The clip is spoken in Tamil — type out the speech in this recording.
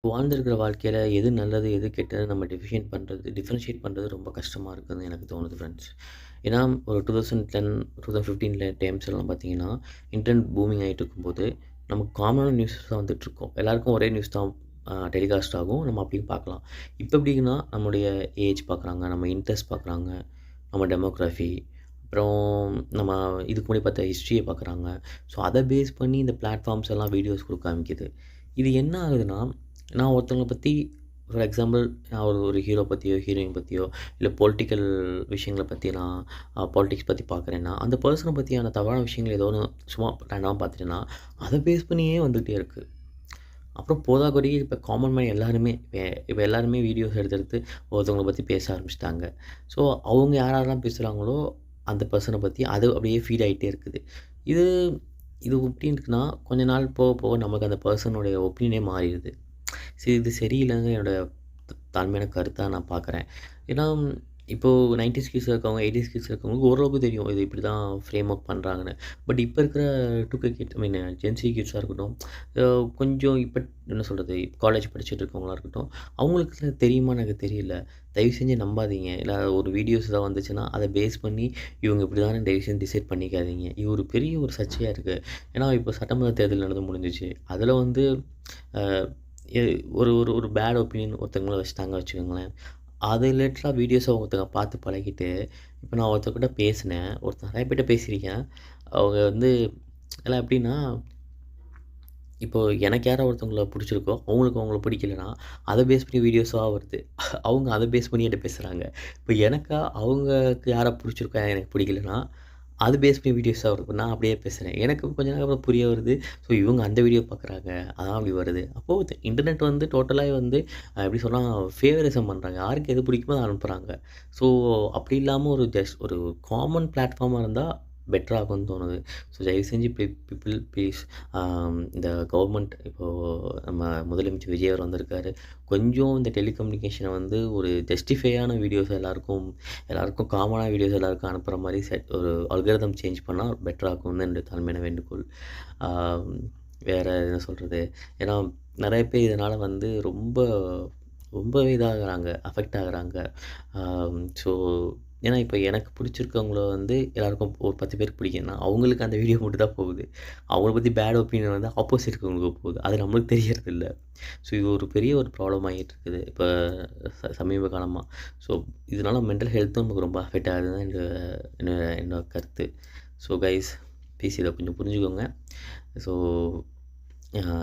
வாழ்ந்திருக்கிற வாழ்க்கையில எது நல்லது, எது கெட்டது நம்ம டிஃபரன்ஷியேட் பண்றது ரொம்ப கஷ்டமா இருக்குதுன்னு எனக்கு தோணுது ஃப்ரெண்ட்ஸ். ஏன்னா ஒரு 2010, 2015 டைம்ஸ்லாம் பார்த்தீங்கன்னா, இன்டர்நெட் பூமிங் ஆயிட்டு இருக்கும்போது, நமக்கு காமனான நியூஸ் தான் வந்துட்டுருக்கும். எல்லாருக்கும் ஒரே நியூஸ் தான் டெலிகாஸ்ட் ஆகும். நம்ம அப்படியும் பார்க்கலாம். இப்போ எப்படின்னா, நம்முடைய ஏஜ் பார்க்குறாங்க, நம்ம இன்ட்ரெஸ்ட் பார்க்குறாங்க, நம்ம டெமோகிராஃபி, அப்புறம் நம்ம இதுக்கு முன்னாடி பார்த்த ஹிஸ்ட்ரியை பார்க்குறாங்க. ஸோ அத பேஸ் பண்ணி இந்த பிளாட்ஃபார்ம்ஸ் எல்லாம் வீடியோஸ் குடுக்க ஆரம்பிக்குது. இது என்ன ஆகுதுன்னா, நான் ஒருத்தவங்கள பத்தி ஃபார் எக்ஸாம்பிள் நான் ஒரு ஒரு ஹீரோ பத்தியோ, ஹீரோயின் பத்தியோ, இல்ல பொலிட்டிக்கல் விஷயங்கள பத்தி நான் பாலிடிக்ஸ் பத்தி பார்க்குறேன்னா, அந்த பெர்சன பத்தியான தவறான விஷயங்கள் ஏதோ ஒண்ணு சும்மா ரேண்டமா பார்த்துட்டேன்னா, அத பேஸ் பண்ணியே வந்துட்டே இருக்கு. அப்புறம் போதாக்குறைக்கு இப்ப காமன் மேன் எல்லாருமே இப்ப எல்லாருமே வீடியோஸ் எடுத்து எடுத்து ஒருத்தவங்கள பத்தி பேச ஆரம்பிச்சுட்டாங்க. ஸோ அவங்க யாரெல்லாம் பேசுறாங்களோ, அந்த பெர்சன பத்தி அது அப்படியே ஃபீட் ஆயிட்டே இருக்குது. இது இது எப்படி இருக்குன்னா, கொஞ்ச நாள் போக போக நமக்கு அந்த பெர்சனுடைய ஒப்பீனியனே மாறிருது. சரி இது சரியில்லங்க என்னோட தாழ்மையான கருத்தா நான் பார்க்குறேன். ஏன்னா, இப்போ 90ஸ் கிட்ஸ் இருக்கவங்க, 80ஸ் கிட்ஸ் இருக்கவங்களுக்கு ஓரளவுக்கு தெரியும். இது இப்படி தான் ஃப்ரேம் ஒர்க் பண்றாங்கன்னு. பட் இப்ப இருக்கிற 2கே கிட் ஐ மீன் ஜென்ஸி கிட்ஸா இருக்கட்டும், அ கொஞ்சம் இப்ப என்ன சொல்றது, காலேஜ் படிச்சுட்டு இருக்கவங்களா இருக்கட்டும், அவங்களுக்கு தெரியுமான்னு எனக்கு தெரியல. தயவு செஞ்சு நம்பாதீங்க. இல்ல ஒரு வீடியோஸ் ஏதாவது வந்துச்சுன்னா, அத பேஸ் பண்ணி இவங்க இப்படிதான்னு தயவு செஞ்சு டிசைட் பண்ணிக்காதீங்க. இது ஒரு பெரிய ஒரு சர்ச்சையா இருக்கு. ஏன்னா, இப்போ சட்டமன்ற தேர்தல் நடந்து முடிஞ்சுச்சு. அதுல வந்து அ எ ஒரு ஒரு ஒரு பேட் ஒப்பீனியன் ஒருத்தவங்கள வச்சுட்டாங்க வச்சுக்கோங்களேன். அது ரிலேட்டடா வீடியோஸ ஒருத்தங்க பார்த்து பழகிட்டு, இப்ப நான் ஒருத்தர்கிட்ட பேசினேன். நெறைய பேர்ட்ட பேசியிருக்கேன். அவங்க வந்து எல்லாம் எப்படின்னா, இப்போ எனக்கு யாரோ ஒருத்தவங்கள புடிச்சிருக்கோ, அவங்களுக்கு அவங்கள பிடிக்கலன்னா, அத பேஸ் பண்ணி வீடியோஸா வருது. அவங்க அத பேஸ் பண்ணி என்ட்ட பேசுறாங்க. இப்ப எனக்கா அவங்களுக்கு யார புடிச்சிருக்கோ, எனக்கு பிடிக்கலன்னா, அது பேஸ் பண்ணி வீடியோஸா வருது. இப்ப நான் அப்படியே பேசுறேன். எனக்கு கொஞ்ச நேரம் அப்புறம் புரிய வருது. ஸோ இவங்க அந்த வீடியோ பார்க்குறாங்க. அதான் அப்படி வருது. அப்போ இன்டர்நெட் வந்து டோட்டலாவே வந்து எப்படி சொன்னா ஃபேவரிசம் பண்றாங்க. யாருக்கு எது பிடிக்குமோ அத அனுப்புறாங்க. ஸோ அப்படி இல்லாம ஒரு ஜஸ்ட் ஒரு காமன் பிளாட்ஃபார்மா இருந்தா பெட்டரா இருக்கும்னு தோணுது. ஸோ தயவு செஞ்சு பீப்பிள் ப்ளீஸ் இந்த கவர்மெண்ட் இப்போ நம்ம முதலமைச்சர் விஜய் அவர் வந்திருக்காரு. கொஞ்சம் இந்த டெலிகம்யூனிகேஷன வந்து ஒரு ஜஸ்டிஃபையான வீடியோஸ் எல்லாருக்கும் காமனா வீடியோஸ் எல்லாருக்கும் அனுப்புற மாரி ஒரு அல்காரிதம் சேஞ்ச் பண்ணா பெட்டரா இருக்கும்னு என்னுடைய தாழ்மையான வேண்டுகோள். ஆ வேற என்ன சொல்றது? ஏன்னா நெறைய பேர் இதனால வந்து ரொம்பவே இதாகுறாங்க, அஃபெக்ட் ஆகுறாங்க. ஸோ ஏன்னா இப்ப எனக்கு பிடிச்சிருக்கவங்கள வந்து எல்லாருக்கும் ஒரு 10 பேருக்கு பிடிக்கும்னா, அவங்களுக்கு அந்த வீடியோ மட்டும் தான் போகுது. அவங்கள பத்தி பேட் ஒப்பீனியன் வந்து ஆப்போசிட் இருக்கவங்களுக்கு போகுது. அது நம்மளுக்கு தெரியறதில்ல. ஸோ இது ஒரு பெரிய ஒரு ப்ராப்ளம் ஆகிட்டு இருக்குது. இப்ப சமீப காலமா. ஸோ இதனால மென்டல் ஹெல்த்தும் நமக்கு ரொம்ப அஃபெக்ட் ஆகுதுன்னு என்ன என்னோட கருத்து. ஸோ கைஸ் ப்ளீஸ் இத கொஞ்சம் புரிஞ்சுக்கோங்க. ஸோ அ